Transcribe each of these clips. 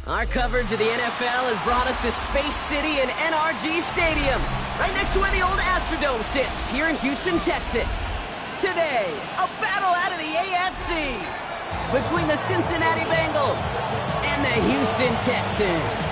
Our coverage of the NFL has brought us to Space City and NRG Stadium, right next to where the old Astrodome sits, here in Houston, Texas. Today, a battle out of the AFC between the Cincinnati Bengals and the Houston Texans.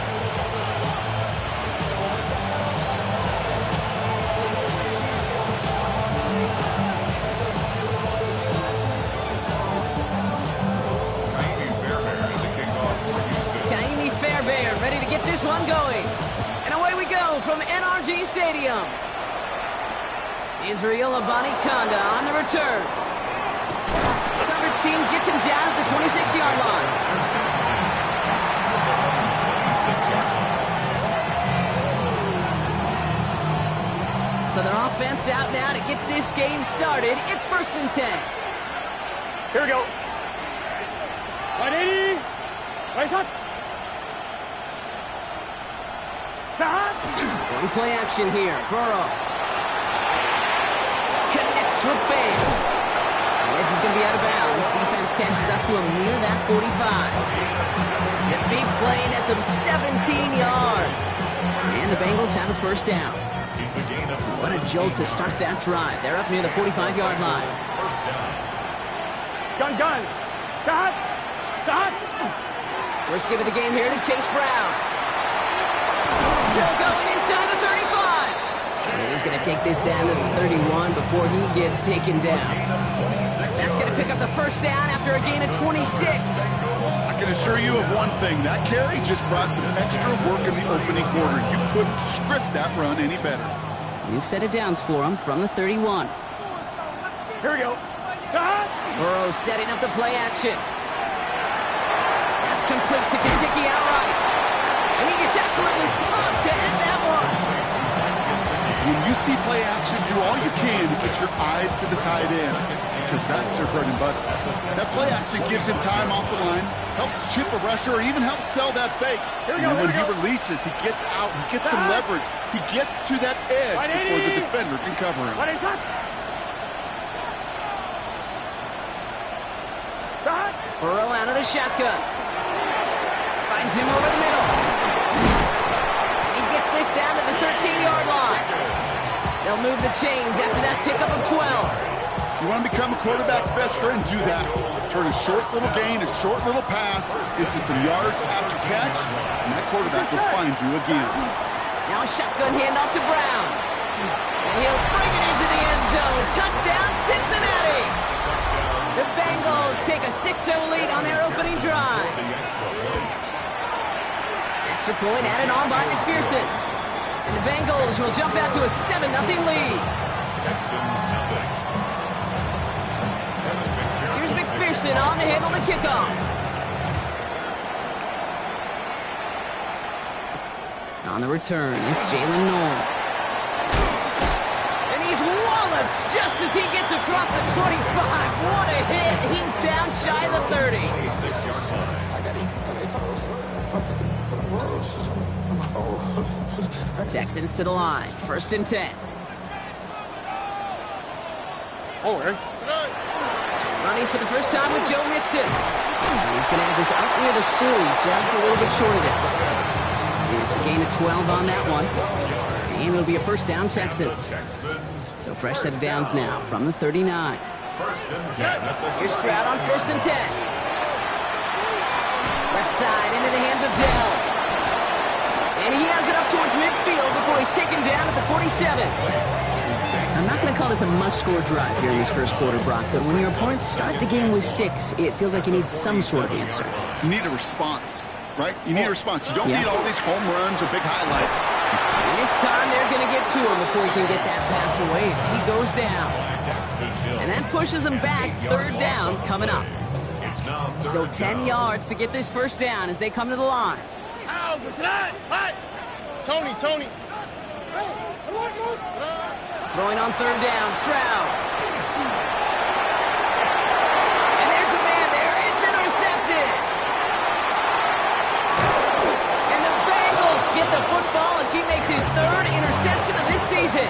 Ready to get this one going. And away we go from NRG Stadium. Israel Abanikanda on the return. The coverage team gets him down at the 26-yard line. So their offense out now to get this game started. It's 1st and 10. Here we go. 180. Right shot. One play action here. Burrow connects with fans. And this is going to be out of bounds. Defense catches up to him near that 45. A big play nets him 17 yards. And the Bengals have a first down. What a jolt to start that drive. They're up near the 45-yard line. Gun. Stop. First give of the game here to Chase Brown. Still going inside the 35. And he's going to take this down to the 31 before he gets taken down. That's going to pick up the first down after a gain of 26. I can assure you of one thing. That carry just brought some extra work in the opening quarter. You couldn't script that run any better. You've set it downs for him from the 31. Here we go. Burrow setting up the play action. That's complete to Gesicki outright. And he gets absolutely pumped to end that one. When you see play action, do all you can to get your eyes to the tight end, because that's their bread and butter. That play action gives him time off the line, helps chip a rusher, or even helps sell that fake. And when he releases, he gets out, he gets some leverage. He gets to that edge before the defender can cover him. Burrow out of the shotgun. Finds him over the middle. This down to the 13-yard line. They'll move the chains after that pickup of 12. You want to become a quarterback's best friend? Do that. Turn a short little gain, a short little pass into some yards after catch, and that quarterback will find you again. Now a shotgun handoff to Brown. And he'll bring it into the end zone. Touchdown, Cincinnati. The Bengals take a 6-0 lead on their opening drive. Extra point added on by McPherson. And the Bengals will jump out to a 7-0 lead. Here's McPherson on to handle the kickoff. On the return, it's Jalen Noel. And he's walloped just as he gets across the 25. What a hit. He's down shy of the 30. Texans to the line. 1st and 10. Running for the first time with Joe Mixon. And he's going to have this up near the 40, just a little bit short of it. It's a gain of 12 on that one. And it'll be a first down, Texans. So fresh set of downs now from the 39. Here's Stroud on 1st and 10. Left side into the hands of Dell. And he has it up towards midfield before he's taken down at the 47. I'm not going to call this a must-score drive here in this first quarter, Brock, but when your opponents start the game with 6, it feels like you need some sort of answer. You need a response, right? You need a response. You don't need all these home runs or big highlights. And this time they're going to get to him before he can get that pass away as he goes down. And that pushes him back. 3rd down coming up. Still 10 yards to get this first down as they come to the line. Tony. Throwing on 3rd down, Stroud. And there's a man there. It's intercepted. And the Bengals get the football as he makes his 3rd interception of this season.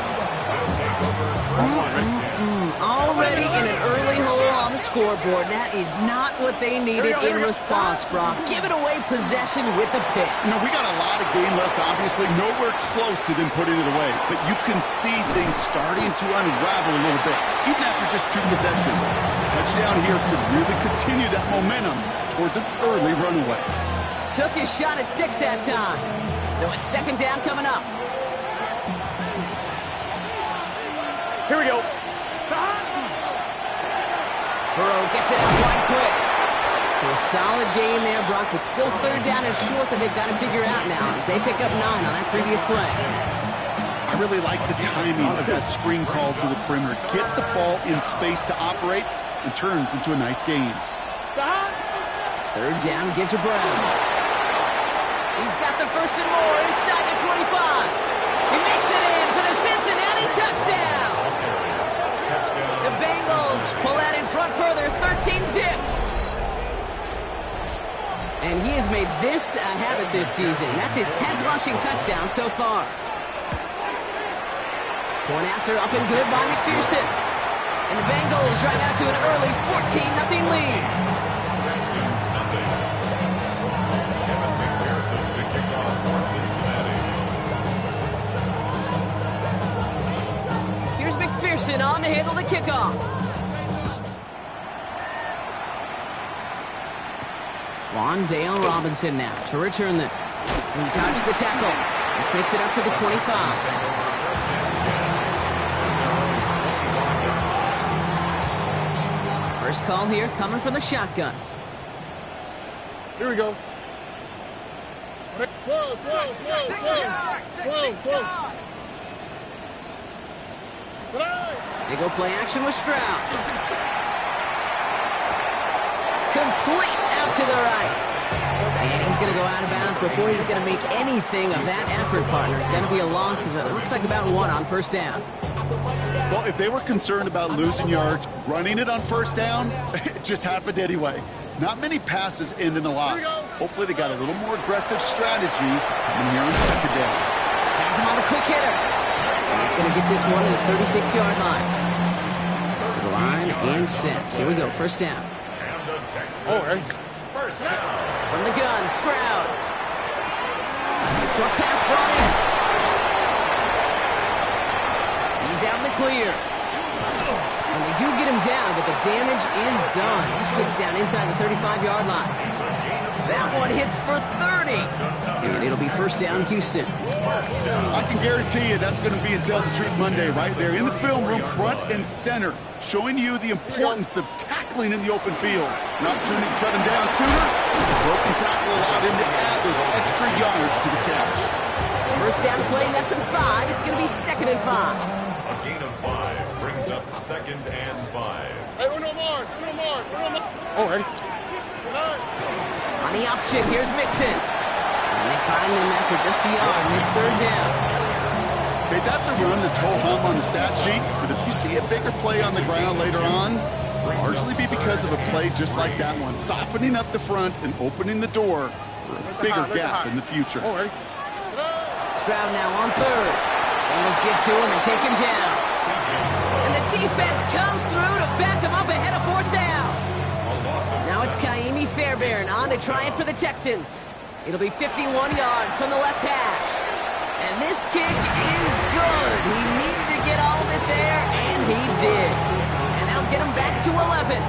Already in an early hole on the scoreboard. That is not what they needed in response, Brock. Give it away possession with the pick. You know, we got a lot of game left, obviously. Nowhere close to them putting it away. But you can see things starting to unravel a little bit, even after just 2 possessions. A touchdown here could really continue that momentum towards an early runaway. Took his shot at 6 that time. So it's second down coming up. Here we go. Burrow gets it out wide quick. So a solid gain there, Brock, but still third down is short that they've got to figure out now as they pick up 9 on that previous play. I really like the timing of that screen call to the perimeter. Get the ball in space to operate and turns into a nice gain. Third down, give to Brown. He's got the first and more inside the 25. He makes it in for the Cincinnati touchdown. The Bengals pull out in front further, 13-zip. And he has made this a habit this season. That's his 10th rushing touchdown so far. Going after up and good by McPherson. And the Bengals drive out to an early 14-0 lead. Here's McPherson on to handle the kickoff. Wandale Robinson now to return this. He dodged the tackle. This makes it up to the 25. First call here coming from the shotgun. Here we go. Whoa. They go play action with Stroud. Complete out to the right. And he's going to go out of bounds before he's going to make anything of that effort, partner. Going to be a loss of, it looks like, about 1 on first down. Well, if they were concerned about losing yards, running it on first down, it just happened anyway. Not many passes end in a loss. Hopefully they got a little more aggressive strategy coming here on second down. Has him on the quick hitter. And he's going to get this one at the 36-yard line. To the line and set. Here we go, first down. First down. From the gun, Stroud. Short pass brought in. He's out in the clear. And they do get him down, but the damage is done. He skids down inside the 35-yard line. That one hits for 30. And it'll be first down, Houston. I can guarantee you that's going to be a Tell the Truth Monday right there in the film room, front and center, showing you the importance of tackling in the open field. An opportunity to cut him down sooner. The broken tackle allowed him to add those extra yards to the catch. First down play, that's in 5. It's going to be second and 5. A gain of 5 brings up second and 5. Hey, uno more. Oh, ready? On the option, here's Mixon. And they find him after just a yard, and it's third down. Okay, that's a run that's ho-hum on the stat sheet, but if you see a bigger play on the ground later on, it'll largely be because of a play just like that one, softening up the front and opening the door for a bigger gap in the future. Oh, ready? Stroud now on third. Bengals get to him and take him down. And the defense comes through to back him up ahead of fourth down. Now it's Kaimi Fairbairn on to try it for the Texans. It'll be 51 yards from the left hash. And this kick is good. He needed to get all of it there, and he did. And that'll get him back to 11. A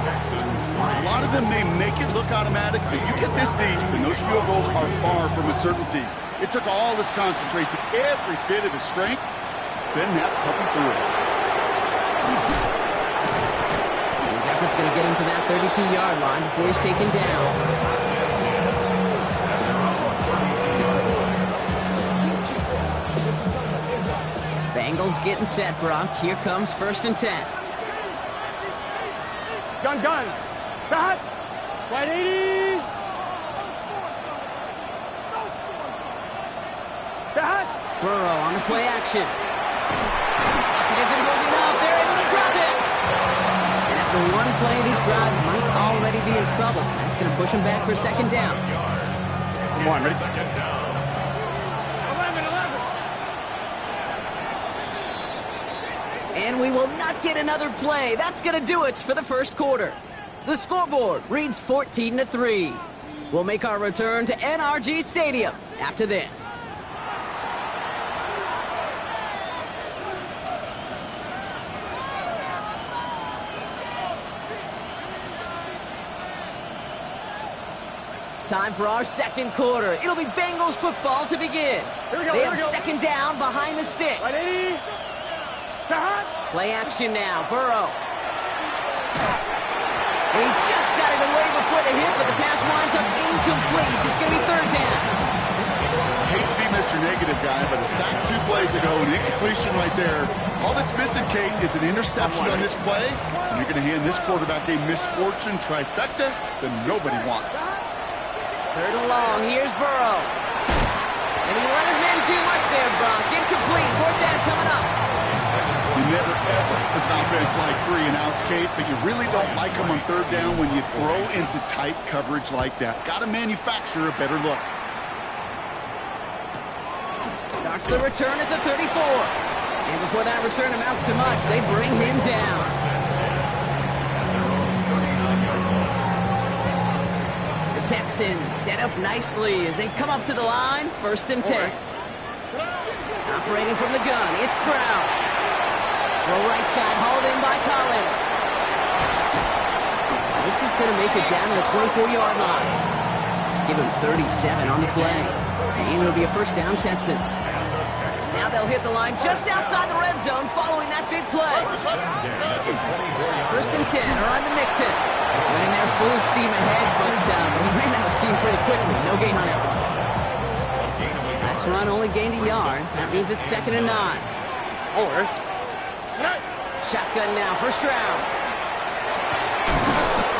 lot of them may make it look automatic, but you get this deep, and those field goals are far from a certainty. It took all his concentration, every bit of his strength, to send that puppy through. His effort's going to get him to that 32-yard line before he's taken down. Bengals getting set, Brock. Here comes first and 10. Gun. Stop. 180. Stop. Burrow on the play action. Pocket isn't holding up. They're able to drop it. And after one play, this drive might already be in trouble. That's going to push him back for second down. Come on, ready? Second down. 11. And we will not get another play. That's going to do it for the first quarter. The scoreboard reads 14-3. We'll make our return to NRG Stadium after this. Time for our second quarter. It'll be Bengals football to begin. They have second down behind the sticks. Play action now. Burrow. And he just got it away before the hit, but the pass winds up incomplete. It's going to be third down. Hate to be Mr. Negative guy, but a sack 2 plays ago, an incompletion right there. All that's missing, Kate, is an interception on this play. And you're going to hand this quarterback a misfortune trifecta that nobody wants. Third and long. Here's Burrow. And he let his man too much there, Brock. Incomplete. Fourth down coming up. You never, ever, as an offense like 3 and outs, Kate, but you really don't like them on third down when you throw into tight coverage like that. Got to manufacture a better look. Starts the return at the 34. And before that return amounts to much, they bring him down. The Texans set up nicely as they come up to the line. First and 10. Operating from the gun, it's Stroud. The right side hauled in by Collins. This is going to make it down to the 24-yard line. Give him 37 on the play. And it'll be a first down, Texans. Now they'll hit the line just outside the red zone following that big play. First and 10 are on the Mixon. Running there full steam ahead, but he ran out of steam pretty quickly. No gain on that one. Last run only gained a yard. That means it's second and 9. Shotgun now for Stroud.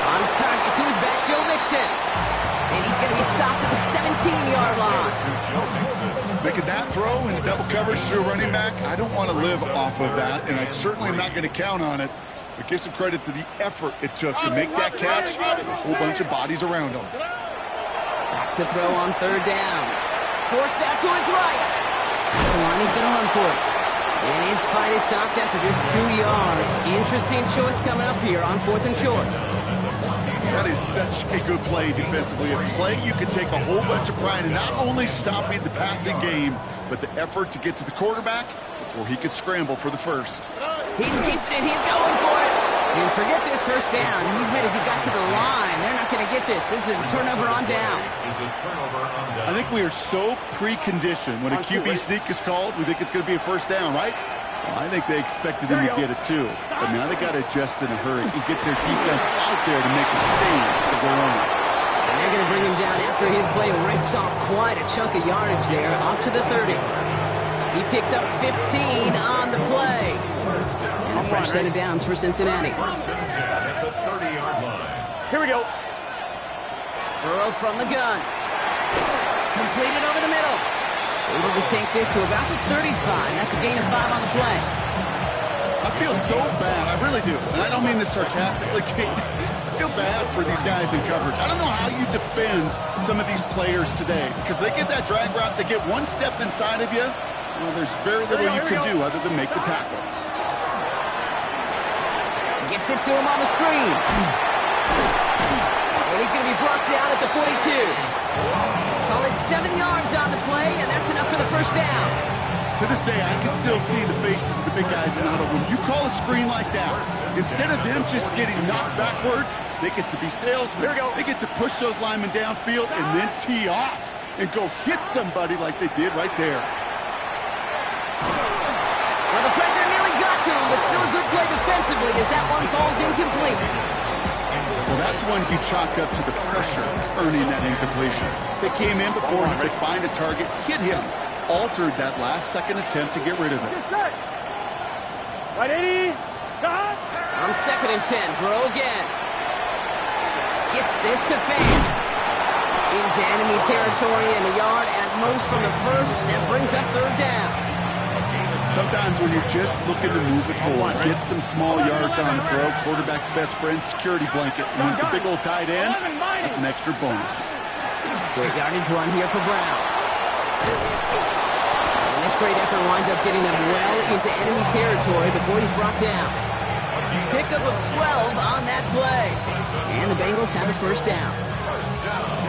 On target to his back, Joe Mixon. And he's going to be stopped at the 17-yard line. Making that throw in double coverage to a running back, I don't want to live off of that, and I certainly am not going to count on it. But give some credit to the effort it took to make that catch with a whole bunch of bodies around him. Back to throw on third down. Forced out to his right. That's the line he's going to run for it. And his fight is stopped after just 2 yards. Interesting choice coming up here on fourth and short. That is such a good play defensively. A play you could take a whole bunch of pride in not only stopping the passing game, but the effort to get to the quarterback before he could scramble for the first. He's keeping it. He's going for it. And forget this first down. He's made as he got to the line. They're not going to get this. This is a turnover on downs. I think we are so preconditioned when a QB sneak is called, we think it's going to be a first down, right? Well, I think they expected him to get it too. But now they got to adjust in a hurry and get their defense out there to make a stand of their own. And they're going to bring him down after his play rips off quite a chunk of yardage there, off to the 30. He picks up 15 on the play. And a fresh set of downs for Cincinnati. Here we go. Burrow from the gun. Completed over the middle. Able to take this to about the 35. That's a gain of 5 on the play. I feel so bad. I really do. And I don't mean this sarcastically, Kate. I feel bad for these guys in coverage. I don't know how you defend some of these players today because they get that drag route, they get one step inside of you. Well, there's very little you can do other than make the tackle. Gets it to him on the screen. And he's going to be brought down at the 42. Call it 7 yards on the play, and that's enough for the first down. To this day, I can still see the faces of the big guys in the huddle. When you call a screen like that, instead of them just getting knocked backwards, they get to be salesmen. They get to push those linemen downfield and then tee off and go hit somebody like they did right there. Well, the pressure nearly got to him, but still a good play defensively as that one falls incomplete. Well, that's one you chalk up to the pressure earning that incompletion. They came in before he could find a target, hit him, altered that last-second attempt to get rid of it. Right 80. On second and 10, Burrow again. Gets this to Fant. Into enemy territory and a yard at most from the first. That brings up third down. Sometimes when you're just looking to move it forward, get some small yards on the throw, quarterback's best friend, security blanket. And when it's a big old tight end, that's an extra bonus. Great yardage run here for Brown. And this great effort winds up getting them well into enemy territory before he's brought down. Pickup of 12 on that play. And the Bengals have a first down.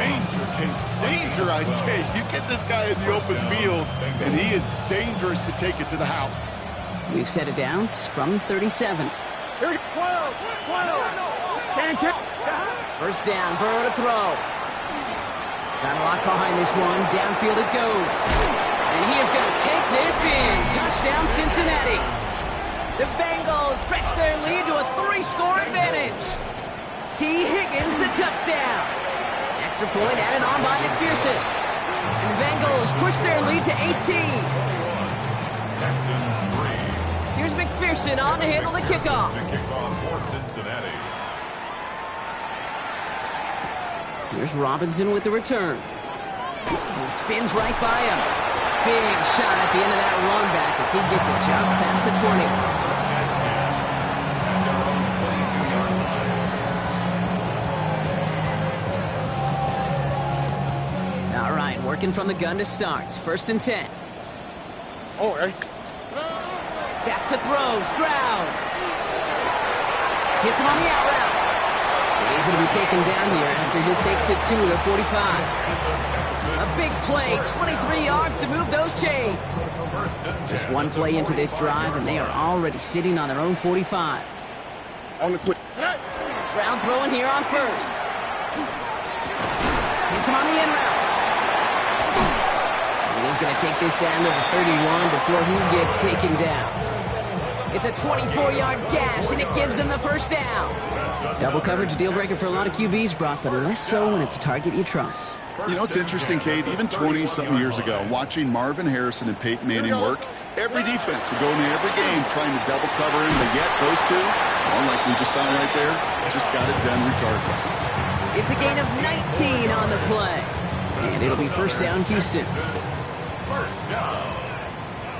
Danger, Kate. Danger, I say. You get this guy in the open field, and he is dangerous to take it to the house. We've set it downs from 37. Here we go. 12. Can't catch. First down, Burrow to throw. Got a lot behind this one. Downfield it goes. And he is going to take this in. Touchdown, Cincinnati. The Bengals stretch their lead to a 3-score advantage. T. Higgins, the touchdown. Extra point added on by McPherson. And the Bengals push their lead to 18. Texans 3. Here's McPherson on to handle the kickoff. The kickoff for Cincinnati. Here's Robinson with the return. He spins right by him. Big shot at the end of that run back as he gets it just past the 20. All right, working from the gun to start. First and 10. Oh, hey. Back to throw. Stroud. Hits him on the out route. He's going to be taken down here after he takes it to the 45. A big play, 23 yards to move those chains. Just one play into this drive, and they are already sitting on their own 45. On the quick. Stroud throwing here on first. Hits him on the in route. And he's going to take this down to the 31 before he gets taken down. It's a 24-yard gash, and it gives them the first down. Double coverage, deal breaker for a lot of QBs, Brock, but less so when it's a target you trust. You know, it's interesting, Kate, even 20-something years ago, watching Marvin Harrison and Peyton Manning work, every defense would go into every game trying to double cover him, but yet those two, well, like we just saw right there, just got it done regardless. It's a gain of 19 on the play. And it'll be first down, Houston. First down.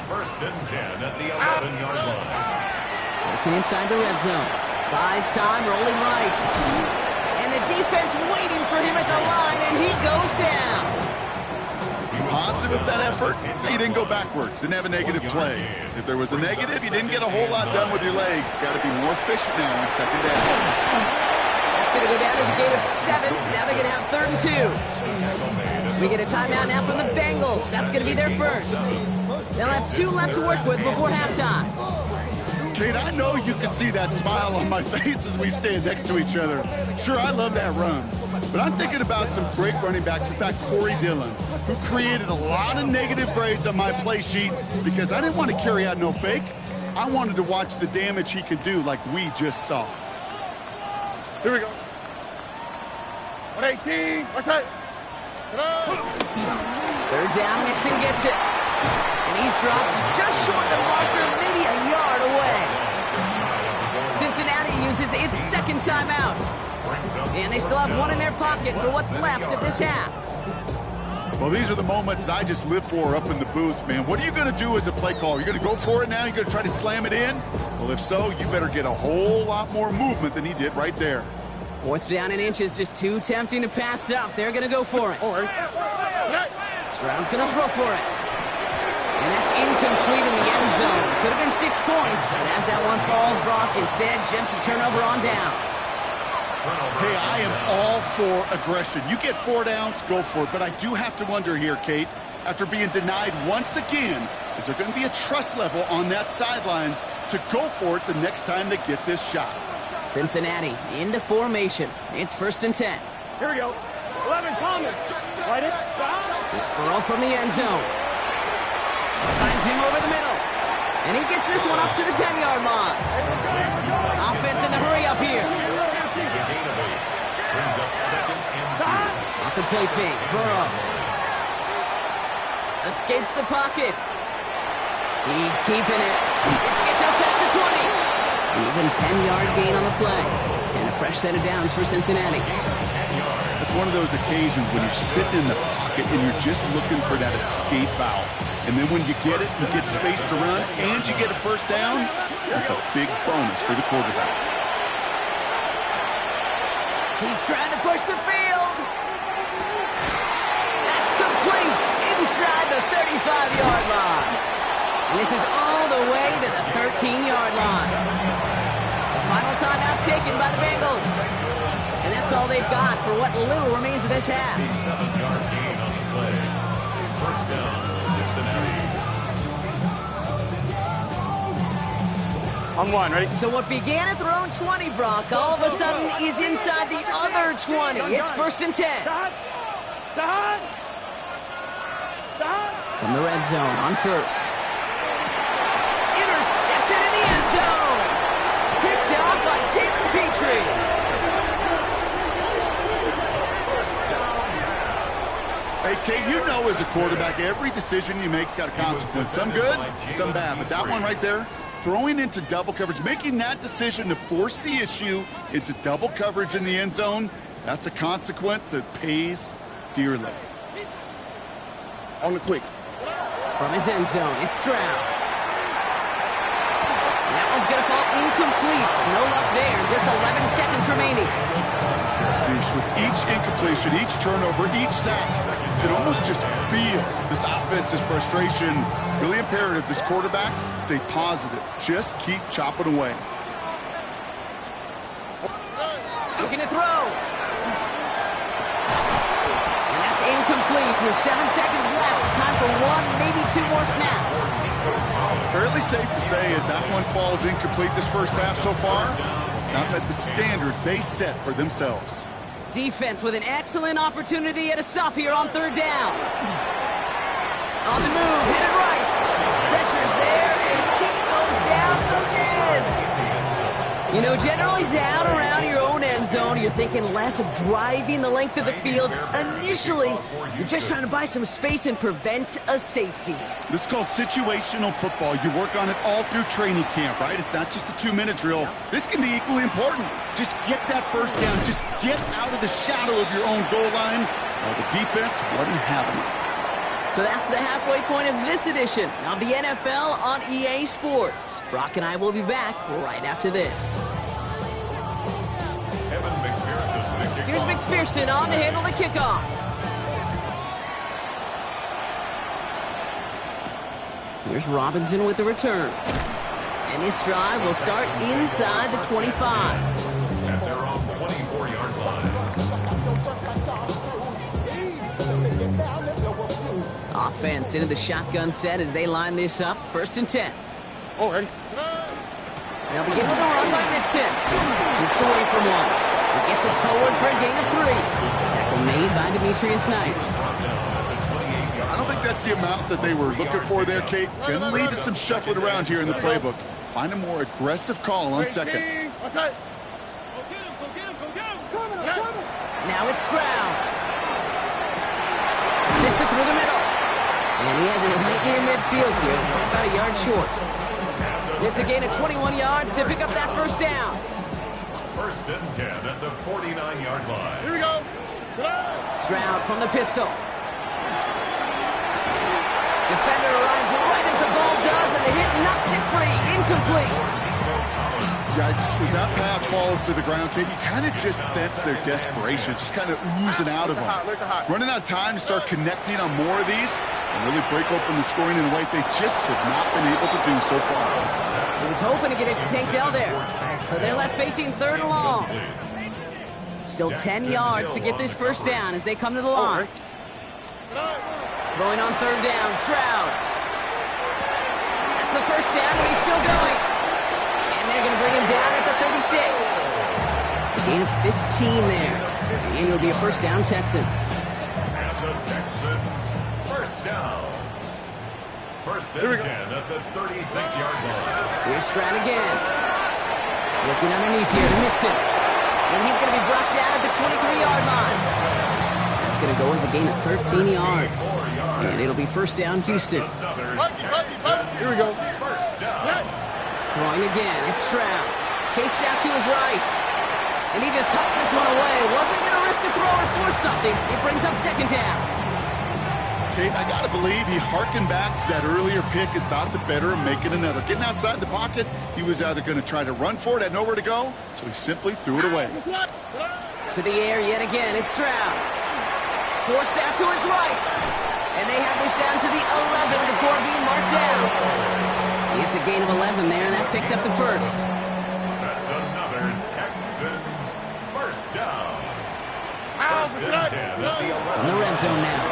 First and 10 at the 11-yard line. Looking inside the red zone. Buys time, rolling right. And the defense waiting for him at the line, and he goes down. Positive that effort, he didn't go backwards, didn't have a negative play. If there was a negative, you didn't get a whole lot done with your legs. Got to be more efficient now on second down. That's going to go down as a gain of 7. Now they're going to have 3rd and 2. We get a timeout now from the Bengals. That's going to be their first. They'll have 2 left to work with before halftime. Kate, I know you can see that smile on my face as we stand next to each other. Sure, I love that run. But I'm thinking about some great running backs. In fact, Corey Dillon, who created a lot of negative grades on my play sheet because I didn't want to carry out no fake. I wanted to watch the damage he could do like we just saw. Here we go. 118. What's that? 3rd down, Mixon gets it. And he's dropped just short of the marker, maybe a yard away. Cincinnati uses its 2nd timeout. And they still have 1 in their pocket for what's left of this half. Well, these are the moments that I just live for up in the booth, man. What are you going to do as a play caller? You're going to go for it now? You're going to try to slam it in? Well, if so, you better get a whole lot more movement than he did right there. 4th down in inches, just too tempting to pass up. They're going to go for it. Stroud's going to throw for it. And that's incomplete in the end zone. Could have been 6 points, but as that one falls, Brock, instead just a turnover on downs. Hey, I am all for aggression. You get 4 downs, go for it. But I do have to wonder here, Kate, after being denied once again, is there going to be a trust level on that sidelines to go for it the next time they get this shot? Cincinnati into formation. It's 1st and 10. Here we go. 11, Thomas. Right it. It's Burrow from the end zone. Finds him over the middle. And he gets this one up to the 10-yard line. Offense in the hurry up here. It's a gain of 8. Brings up 2nd and 2. Off the play fake. Burrow escapes the pocket. He's keeping it. This gets out past the 20. An even 10-yard gain on the play. And a fresh set of downs for Cincinnati. It's one of those occasions when you're sitting in the pocket and you're just looking for that escape valve. And then when you get it, you get space to run, and you get a first down, that's a big bonus for the quarterback. He's trying to push the field. That's complete inside the 35-yard line. And this is all the way to the 13-yard line. The final timeout taken by the Bengals. And that all they've got for what little remains of this half. 7-yard gain on the play. First down, Cincinnati. On one, ready? So what began at their own 20, Brock, all of a sudden is inside the other 20. It's first and 10. From the red zone on first. Intercepted in the end zone. Picked off by Jalen Petrie. Hey, Kate, you know as a quarterback, every decision you make's got a consequence. Some good, some bad. But that one right there, throwing into double coverage, making that decision to force the issue into double coverage in the end zone, that's a consequence that pays dearly. On the quick. From his end zone, it's Stroud. That one's going to fall incomplete. No luck there. Just 11 seconds remaining. With each incompletion, each turnover, each sack, you can almost just feel this offense's frustration. Really imperative this quarterback stay positive. Just keep chopping away. Looking to throw. And that's incomplete. With 7 seconds left. Time for one, maybe two more snaps. Fairly safe to say as that one falls incomplete this first half so far, it's not met the standard they set for themselves. Defense with an excellent opportunity at a stop here on third down. On the move, headed right. Pressure's there, and he goes down again. You know, generally down around your own end zone, you're thinking less of driving the length of the field. Initially, you're just trying to buy some space and prevent a safety. This is called situational football. You work on it all through training camp, right? It's not just a 2-minute drill. This can be equally important. Just get that first down. Just get out of the shadow of your own goal line. While the defense wasn't having it. So that's the halfway point of this edition of the NFL on EA Sports. Brock and I will be back right after this. Evan McPherson, the kickoff. Here's McPherson on to handle the kickoff. Here's Robinson with the return. And this drive will start inside the 25. At their own 24-yard line. Offense into the shotgun set as they line this up. First and 10. Oh, ready? They'll begin with a run by Mixon. Jukes away from one. He gets it forward for a gain of 3. Tackle made by Demetrius Knight. I don't think that's the amount that they were looking for there, Kate. Going to lead to some shuffling around here in the playbook. Find a more aggressive call on second. Now it's Stroud. Hits it through the middle. And he has it right near midfield here. It's about a yard short. It's a gain of 21 yards to pick up that first down. First and 10 at the 49-yard line. Here we go. Stroud from the pistol. Defender arrives right as the ball does, and the hit knocks it free. Incomplete. Yikes. As that pass falls to the ground, Kate, you kind of just sense their desperation, just kind of oozing out of them. Running out of time to start connecting on more of these and really break open the scoring in a way they just have not been able to do so far. He was hoping to get it to Tank Dell there. So they're left facing third and long. Still 10 yards to get this first down as they come to the line. Throwing on third down, Stroud. That's the first down, but he's still going. And they're going to bring him down at the 36. A gain of 15 there. And it'll be a first down, Texans. And the Texans, first down. First and 10 at the 36-yard line. Here's Stroud again. Looking underneath here to Mixon. And he's going to be brought down at the 23-yard line. That's going to go as a gain of 13 yards. And it'll be first down, Houston. Here we go. First down. Throwing again, it's Stroud. Chased out to his right. And he just hucks this one away. Wasn't going to risk a throw or force something. It brings up second down. Kate, I got to believe he hearkened back to that earlier pick and thought the better of making another. Getting outside the pocket, he was either going to try to run for it, had nowhere to go, so he simply threw it away. To the air yet again, it's Stroud. Forced out to his right. And they have this down to the 11 before being marked down. It's a gain of 11 there, and that picks up the first. That's another Texans first down. First and 10 at the 11. In the red zone now.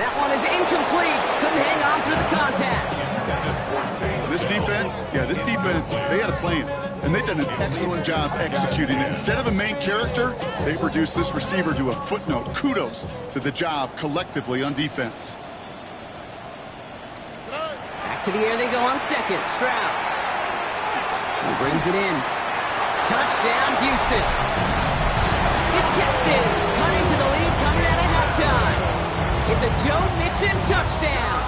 That one is incomplete. Couldn't hang on through the contact. This defense, they had a plan. And they've done an excellent job executing it. Instead of a main character, they've reduced this receiver to a footnote. Kudos to the job collectively on defense. Back to the air they go on second. Stroud. He brings it in. Touchdown, Houston. The Texans cutting to the lead coming out of halftime. It's a Joe Mixon touchdown.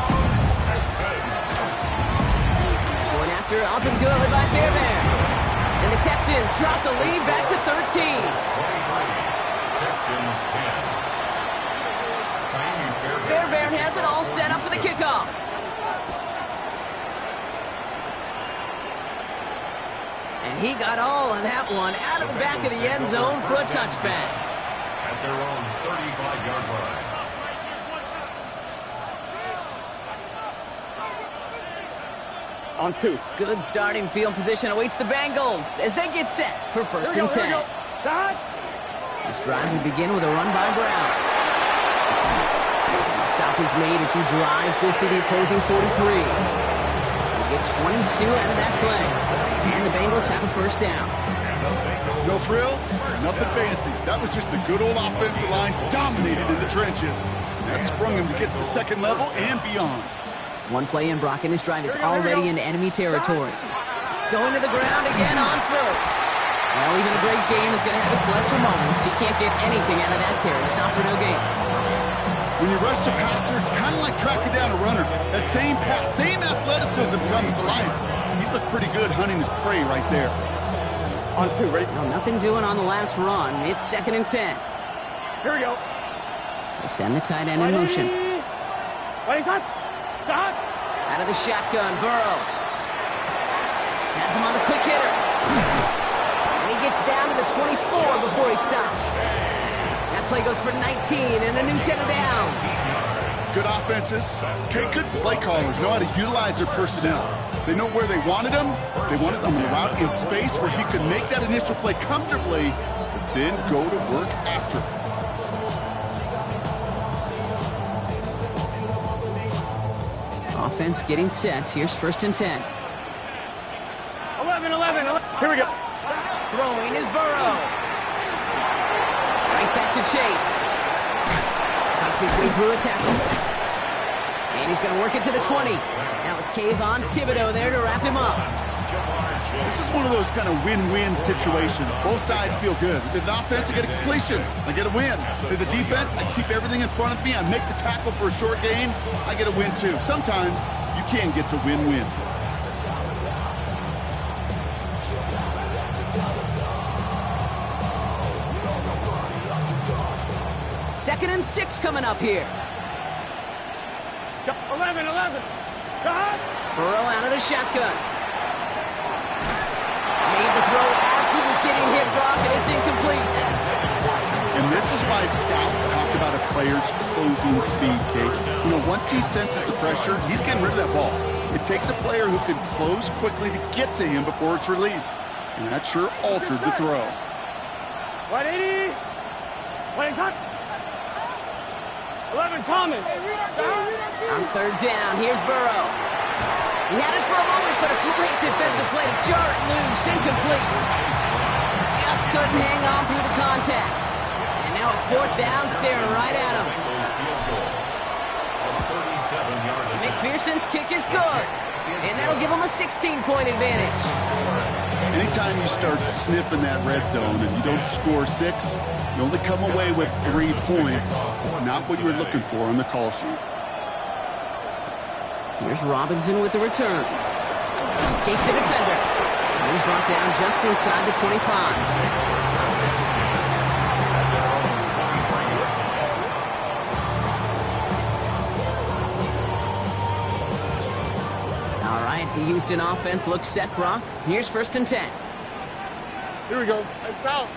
Going after up and good by Fairbairn. And the Texans drop the lead back to 13. Texans 10. Fairbairn has it all set up for the kickoff. And he got all of that one out of the back of the end zone for a touchback. At their own 35-yard line. On 2. Good starting field position awaits the Bengals as they get set for first and 10. This drive will begin with a run by Brown. And the stop is made as he drives this to the opposing 43. They get 22 out of that play. And the Bengals have a first down. No frills, nothing fancy. That was just a good old offensive line dominated in the trenches. And that sprung him to get to the second level and beyond. One play in, Brock, and his drive is already in enemy territory. Going to the ground again on first. Well, even a great game is going to have its lesser moments. You can't get anything out of that carry. Stop for no gain. When you rush the passer, it's kind of like tracking down a runner. That same pass, same athleticism comes to life. He looked pretty good hunting his prey right there. On 2, ready? Well, nothing doing on the last run. It's second and 10. Here we go. They send the tight end in motion. Ready, son? Stop. Out of the shotgun, Burrow. Has him on the quick hitter. And he gets down to the 24 before he stops. That play goes for 19 and a new set of downs. Good offenses. Okay, good play callers know how to utilize their personnel. They know where they wanted them. They wanted them in a route in space where he could make that initial play comfortably, but then go to work after. Offense getting set. Here's first and 10. 11. Here we go. Throwing is Burrow. Right back to Chase. Fights his way through a tackle. And he's going to work it to the 20. That was Kayvon Thibodeau there to wrap him up. This is one of those kind of win-win situations. Both sides feel good. As an offense, I get a completion. I get a win. As a defense, I keep everything in front of me. I make the tackle for a short gain. I get a win, too. Sometimes you can get to win-win. Second and 6 coming up here. 11. Go ahead. Burrow out of the shotgun. Made the throw as he was getting hit, Brock, and it's incomplete. And this is why scouts talk about a player's closing speed, Kate. You know, once he senses the pressure, he's getting rid of that ball. It takes a player who can close quickly to get to him before it's released. And that sure altered the throw. 180. 20 shot. 11, Thomas. On third down, here's Burrow. He had it for a moment, but a great defensive play to jar it loose. Incomplete. Just couldn't hang on through the contact. And now a fourth down staring right at him. McPherson's kick is good. And that'll give him a 16-point advantage. Anytime you start sniffing that red zone and you don't score 6, you only come away with 3 points. Not what you were looking for on the call sheet. Here's Robinson with the return. Escapes the defender. And he's brought down just inside the 25. All right, the Houston offense looks set, Brock. Here's first and 10. Here we go. Hey, south.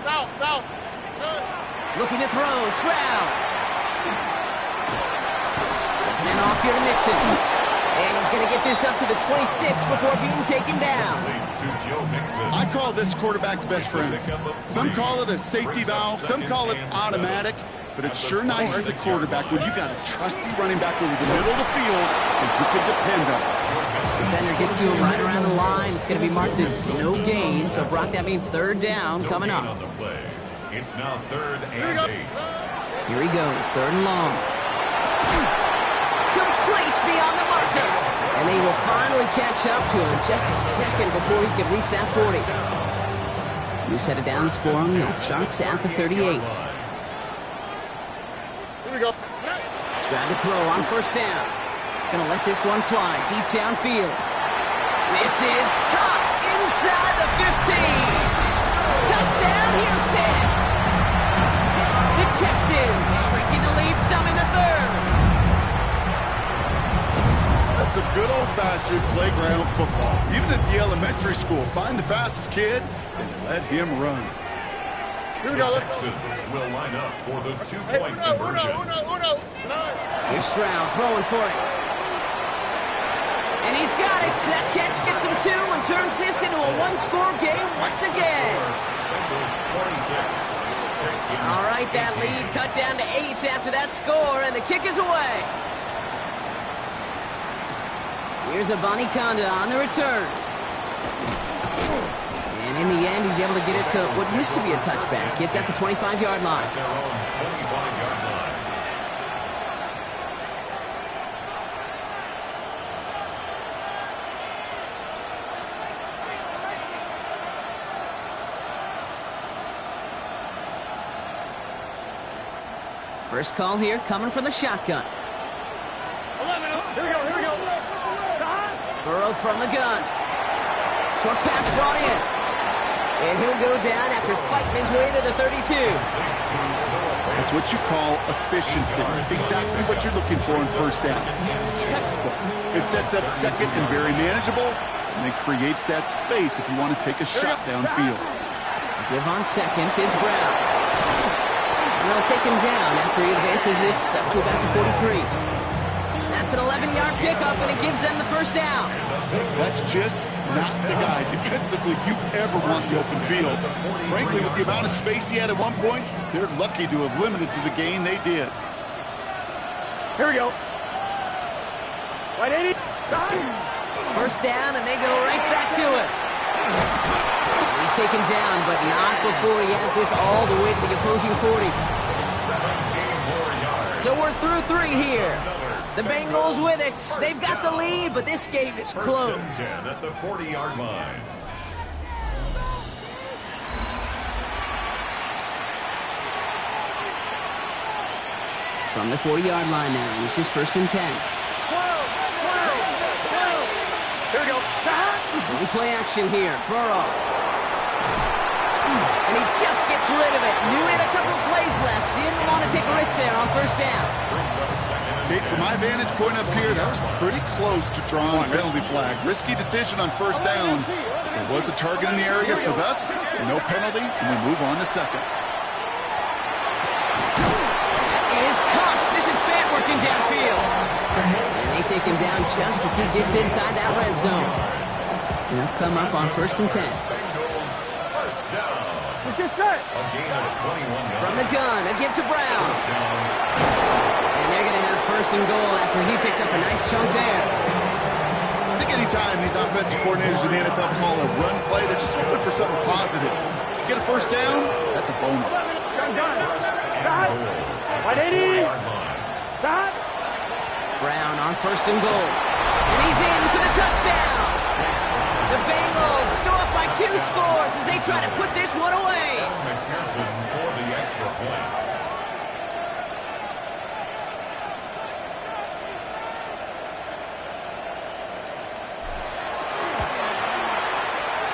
Looking to throw, Stroud. And off here to Mixon. And he's going to get this up to the 26 before being taken down. I call this quarterback's best friend. Some call it a safety valve, some call it automatic, but it's sure nice as a quarterback when you got a trusty running back over the middle of the field that you can depend on. Defender gets to him right around the line. It's going to be marked as no gain. So, Brock, that means third down coming up. It's now 3rd and 8. Here he goes, 3rd and long. Complete beyond the marker. And they will finally catch up to him just a second before he can reach that 40. New set of downs for him. He'll start at the 38. Here we go. Trying to throw on first down. Gonna let this one fly deep downfield. This is caught inside the 15. Touchdown, Houston. The Texans shrinking the lead some in the 3rd. That's some good old-fashioned playground football. Even at the elementary school, find the fastest kid and let him run. Here we The go. Texans will line up for the two-point conversion. Here's Stroud throwing for it. And he's got it. That catch gets him 2 and turns this into a one-score game once again. All right, that lead cut down to 8 after that score, and the kick is away. Here's Abanikanda on the return. And in the end, he's able to get it to what used to be a touchback. It's at the 25-yard line. Their own 25-yard line. First call here coming from the shotgun. 11. Here we go. Here we go. Burrow from the gun. Short pass brought in. And he'll go down after fighting his way to the 32. That's what you call efficiency. Exactly what you're looking for in first down. Textbook. It sets up second and very manageable, and it creates that space if you want to take a shot downfield. Give on second, it's Brown. And they'll take him down after he advances this up to about the 43. That's an 11-yard pickup, and it gives them the first down. That's just not the guy defensively you ever want the open field. Frankly, with the amount of space he had at one point, they're lucky to have limited to the gain they did. Here we go. Right, 80. First down, and they go right back to it. He's taken down, but not before he has this all the way to the opposing 40. 17 more yards. So we're through 3 here. The Bengals with it. They've got the lead, but this game is close. First and 10 at the 40-yard line. From the 40-yard line now, this is 1st and 10. 12. Here we go. One play action here. Burrow. And he just gets rid of it. Knew he had a couple of plays left. Didn't want to take a risk there on first down. Okay, from my vantage point up here, that was pretty close to drawing a penalty flag. Risky decision on first down. There was a target in the area, so thus, no penalty, and we move on to second. That is Cox. This is Fant working downfield. And they take him down just as he gets inside that red zone. They'll come up on 1st and 10. First down. Let's get set. A gain of 21 yards. From the gun, a give to Brown. First down. And they're going to have 1st and goal after he picked up a nice chunk there. I think anytime these offensive coordinators in the NFL call a run play, they're just hoping for something positive. To get a first down, that's a bonus. Gun. Stop. Right, 80. Stop. Brown on 1st and goal. And he's in for the touchdown. The Bengals go up by 2 scores as they try to put this one away. McPherson for the extra point.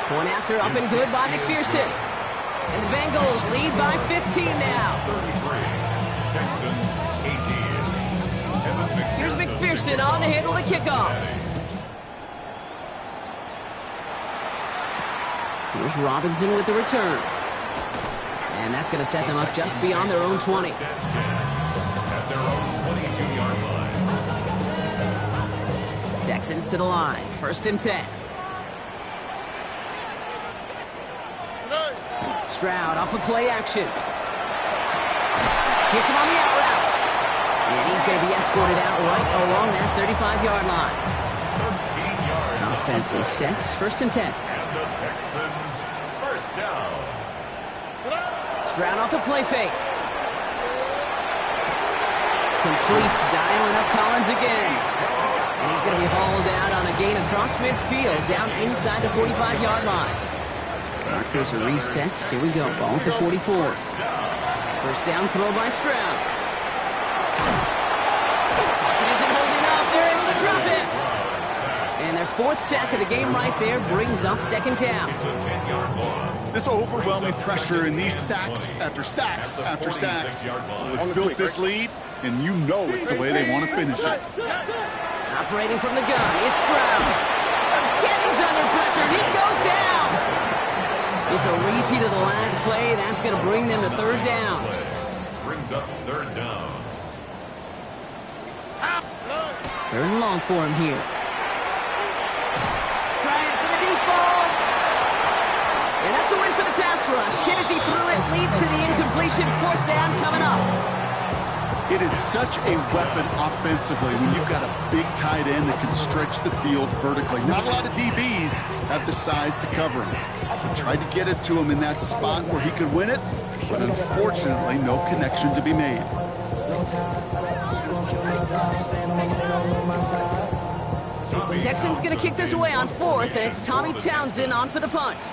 Point after up and good by McPherson. And the Bengals lead by 15 now. 33. Texans 18. Here's McPherson on to handle the kickoff. Here's Robinson with the return. And that's going to set them up just beyond their own 20. At their own 22-yard line. Texans to the line. 1st and 10. Stroud off of play action. Hits him on the out route. And he's going to be escorted out right along that 35-yard line. 13 yards. Offense is set. 1st and 10. And the Texans, first down. Stroud off the play fake. Completes, dialing up Collins again. And he's going to be hauled out on a gain across midfield, down inside the 45-yard line. Markers are reset. Here we go. Ball at the 44. First down throw by Stroud. Pocket isn't holding up. They're able to drop it. And their 4th sack of the game right there brings up 2nd down. It's a 10-yard loss. This overwhelming pressure and these sacks after sacks after sacks. Well, it's built this lead, and you know it's the way they want to finish it. Operating from the gun, it's Stroud. Again, he's under pressure, and he goes down. It's a repeat of the last play. That's going to bring them to 3rd down. Brings up 3rd down. 3rd and long for him here. Trying for the deep ball. And that's a win for the pass rush. Hit as he threw it, leads to the incompletion. 4th down coming up. It is such a weapon offensively when you've got a big tight end that can stretch the field vertically. Not a lot of DBs have the size to cover him. He tried to get it to him in that spot where he could win it, but unfortunately no connection to be made. Texans going to kick this away on 4th, and it's Tommy Townsend on for the punt.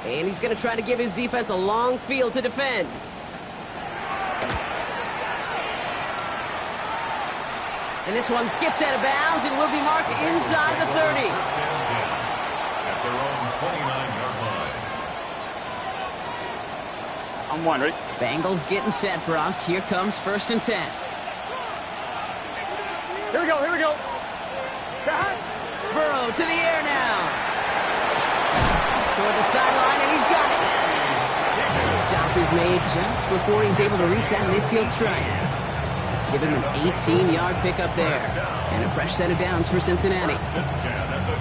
And he's going to try to give his defense a long field to defend. And this one skips out of bounds and will be marked inside the 30. First and 10 at their own 29-yard line. I'm one, ready? Bengals getting set, Brock. Here comes 1st and 10. Here we go, here we go. Burrow to the air now. Toward the sideline, and he's got it. And the stop is made just before he's able to reach that midfield strike. Give him an 18-yard pickup there. And a fresh set of downs for Cincinnati.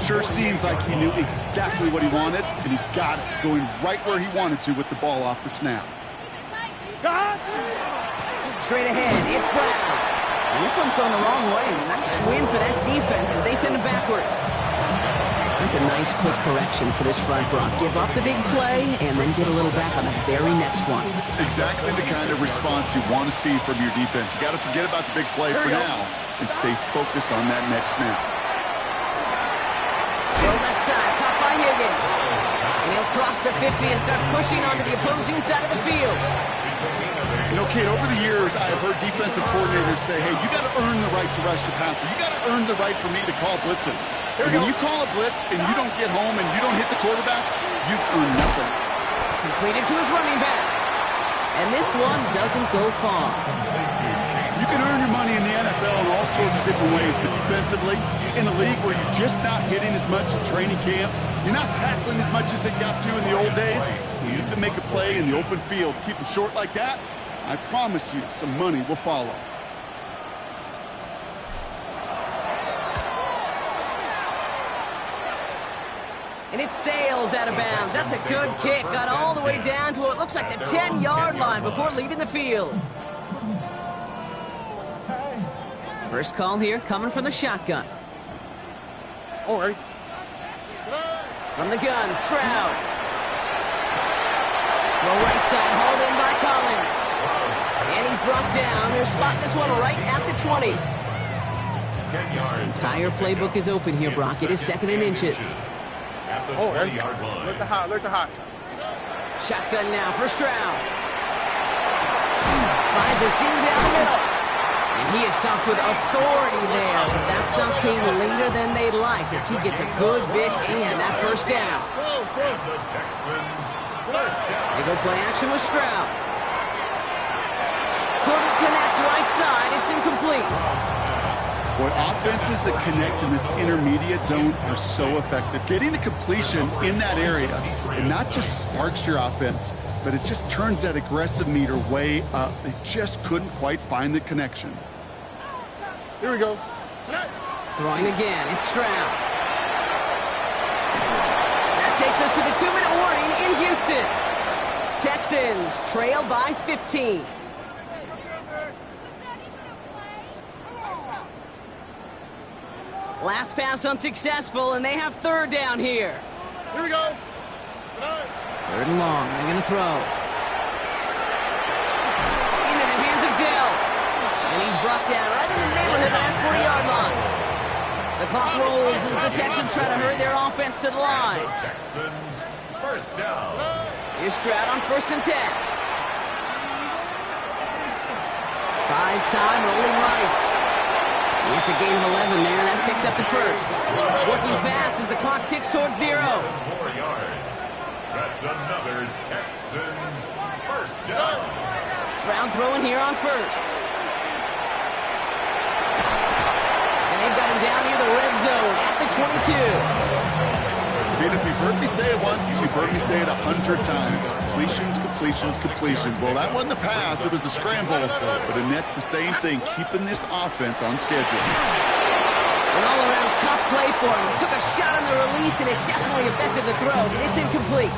Sure seems like he knew exactly what he wanted, and he got it, going right where he wanted to with the ball off the snap. Straight ahead, it's Brown. And this one's going the wrong way. Nice win for that defense as they send him backwards. That's a nice quick correction for this front, Brock. Give up the big play and then get a little back on the very next one. Exactly the kind of response you want to see from your defense. You got to forget about the big play for now and stay focused on that next snap. Go left side, caught by Higgins. And he'll cross the 50 and start pushing onto the opposing side of the field. You know, Kate, over the years, I have heard defensive coordinators say, hey, you got to earn the right to rush the passer. You got to earn the right for me to call blitzes. And when you call a blitz and you don't get home and you don't hit the quarterback, you've earned nothing. Completed to his running back. And this one doesn't go far. You can earn your money in the NFL in all sorts of different ways, but defensively, in a league where you're just not hitting as much in training camp, you're not tackling as much as they got to in the old days, you can make a play in the open field. Keep them short like that, I promise you some money will follow. And it sails out of bounds. That's a good kick. Got all the way down to what looks like the 10-yard line before leaving the field. First call here coming from the shotgun. All right. From the gun, Stroud. The right side hauled in by Collins. And he's brought down. They're spotting this one right at the 20. 10 yards. Entire playbook is open here, Brock. It is 2nd and inches. At the Oh, 20-yard line. Look the hot, look the hot. Shotgun now for Stroud. Finds a seam down the middle. And he is stopped with authority there. But that stop came later than they'd like as he gets a good bit and that first down. And the Texans, first down. They go play action with Stroud. Couldn't connect right side. It's incomplete. Boy, offenses that connect in this intermediate zone are so effective. Getting a completion in that area, it not just sparks your offense, but it just turns that aggressive meter way up. They just couldn't quite find the connection. Here we go. Throwing again, it's Stroud. That takes us to the 2-minute warning in Houston. Texans trail by 15. Last pass unsuccessful, and they have third down here. Here we go. Third and long, they're going to throw. Into the hands of Dell. And he's brought down right in the neighborhood of that 40-yard line. The clock rolls as the Texans try to hurry their offense to the line. Texans, first down. Here's Stroud on 1st and 10. Buys time, rolling right. It's a gain of 11 there. That picks up the first. Working fast as the clock ticks towards 0. 4 yards. That's another Texans first down. Stroud throwing here on 1st. And they've got him down near the red zone at the 22. And if you've heard me say it once, you've heard me say it 100 times. Completions, completions, completions. Well, that wasn't a pass. It was a scramble. But Annette's the same thing, keeping this offense on schedule. An all-around tough play for him. Took a shot on the release, and it definitely affected the throw. It's incomplete.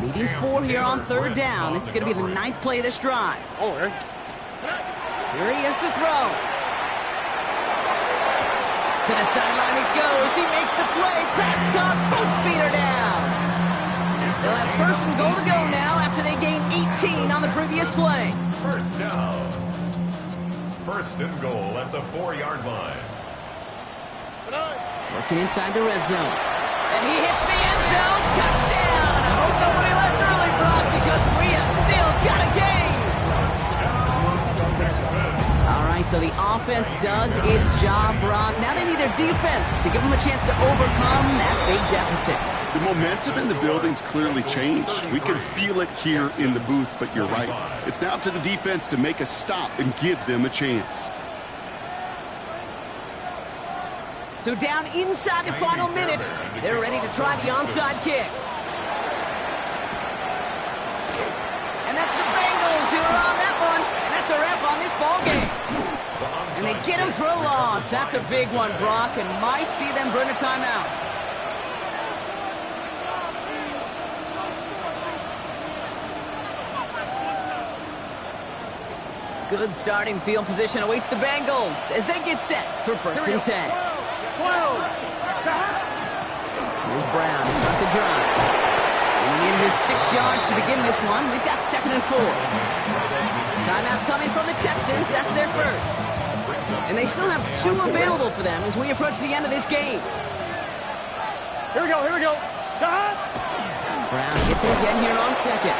Needing 4 here on 3rd down. This is going to be the 9th play of this drive. Here he is to throw. To the sideline it goes. He makes the play. Prescott, both feet are down. They'll have 1st and goal to go now after they gained 18 on the previous play. First down. 1st and goal at the 4-yard line. Working inside the red zone. And he hits the end zone. Touchdown. I hope nobody left early, Brock, because we have still got a game. All right, so the offense does its job, Brock. Now they need their defense to give them a chance to overcome that big deficit. The momentum in the building's clearly changed. We can feel it here in the booth, but you're right. It's now up to the defense to make a stop and give them a chance. So down inside the final minute, they're ready to try the onside kick. And that's the Bengals who are on that one. And that's a wrap on this ball game. And they get him for a loss. That's a big one, Brock, and might see them burn a timeout. Good starting field position awaits the Bengals as they get set for 1st and 10. Here's Brown to start the drive. And he needed his 6 yards to begin this one. We've got 2nd and 4. Timeout coming from the Texans. That's their first. And they still have 2 available for them as we approach the end of this game. Here we go. Brown gets it again here on 2nd.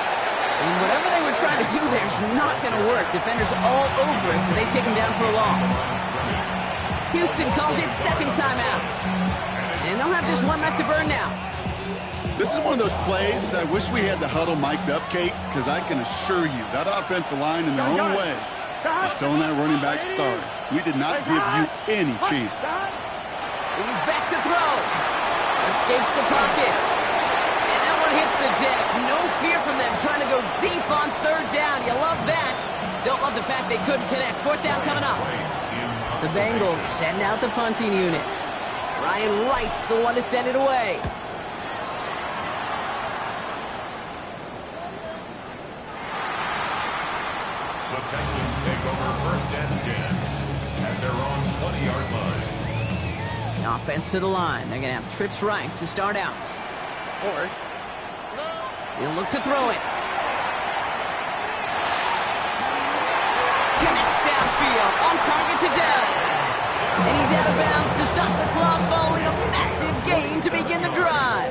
And whatever they were trying to do there is not going to work. Defenders all over it, so they take him down for a loss. Houston calls it 2nd timeout. And they'll have just 1 left to burn now. This is one of those plays that I wish we had the huddle mic'd up, Kate, because I can assure you that offensive line in their own way is telling that running back, sorry, we did not give you any chance. He's back to throw. Escapes the pocket. And that one hits the deck. No fear from them trying to go deep on 3rd down. You love that. Don't love the fact they couldn't connect. 4th down coming up. The Bengals send out the punting unit. Ryan Wright's the one to send it away. The Texans take over 1st and 10 at their own 20-yard line. The offense to the line. They're going to have trips right to start out. He'll look to throw it. Connects downfield. On target to Dell. And he's out of bounds to stop the clock following a massive gain to begin the drive.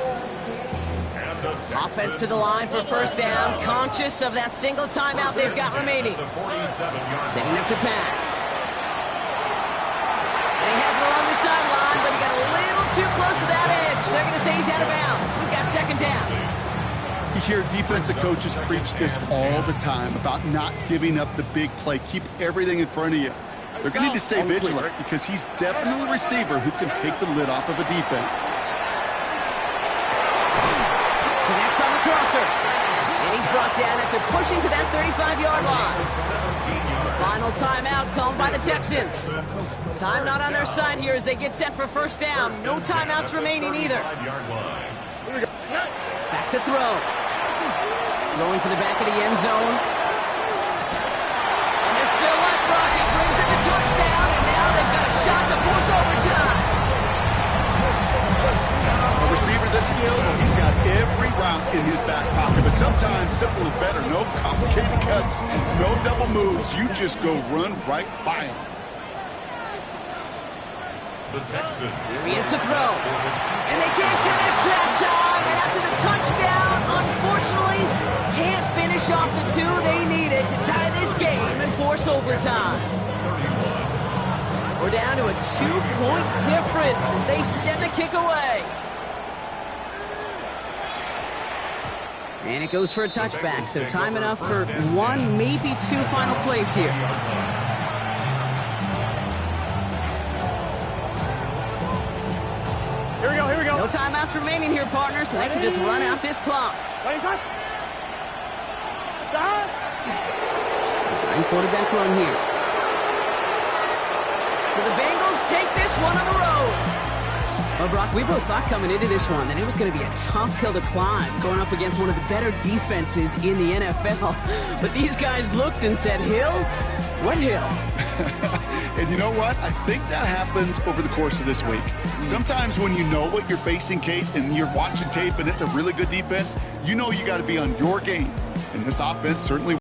Offense to the line for 1st down. Conscious of that single timeout they've got remaining. Setting up to pass. And he has it along the sideline, but he got a little too close to that edge. They're going to say he's out of bounds. We've got 2nd down. You hear defensive coaches preach this all the time about not giving up the big play. Keep everything in front of you. They're going to need to stay vigilant because he's definitely a receiver who can take the lid off of a defense. Connects on the crosser. And he's brought down after pushing to that 35-yard line. 17-yard. Final timeout called by the Texans. Time not on their side here as they get set for first down. No timeouts remaining either. 35-yard line. Back to throw. Throwing for the back of the end zone. And they're still left. Brocky brings in the touchdown, and now they've got a shot to force overtime. A receiver this skilled, well, he's got every route in his back pocket. But sometimes simple is better. No complicated cuts, no double moves. You just go run right by him. The Texans. Here he is to throw. And they can't connect that time. And after the touchdown, unfortunately, can't finish off the two they needed to tie this game and force overtime. We're down to a 2-point difference as they send the kick away. And it goes for a touchback, so time enough for one, maybe two final plays here. Here we go. No timeouts remaining here, partners, so they can just run out this clock. Design quarterback run here. So the Bengals take this one on the road. Well, Brock, we both thought coming into this one that it was going to be a tough hill to climb, going up against one of the better defenses in the NFL. But these guys looked and said, Hill? What hill? And you know what? I think that happens over the course of this week. Sometimes when you know what you're facing, Kate, and you're watching tape and it's a really good defense, you know you got to be on your game. And this offense certainly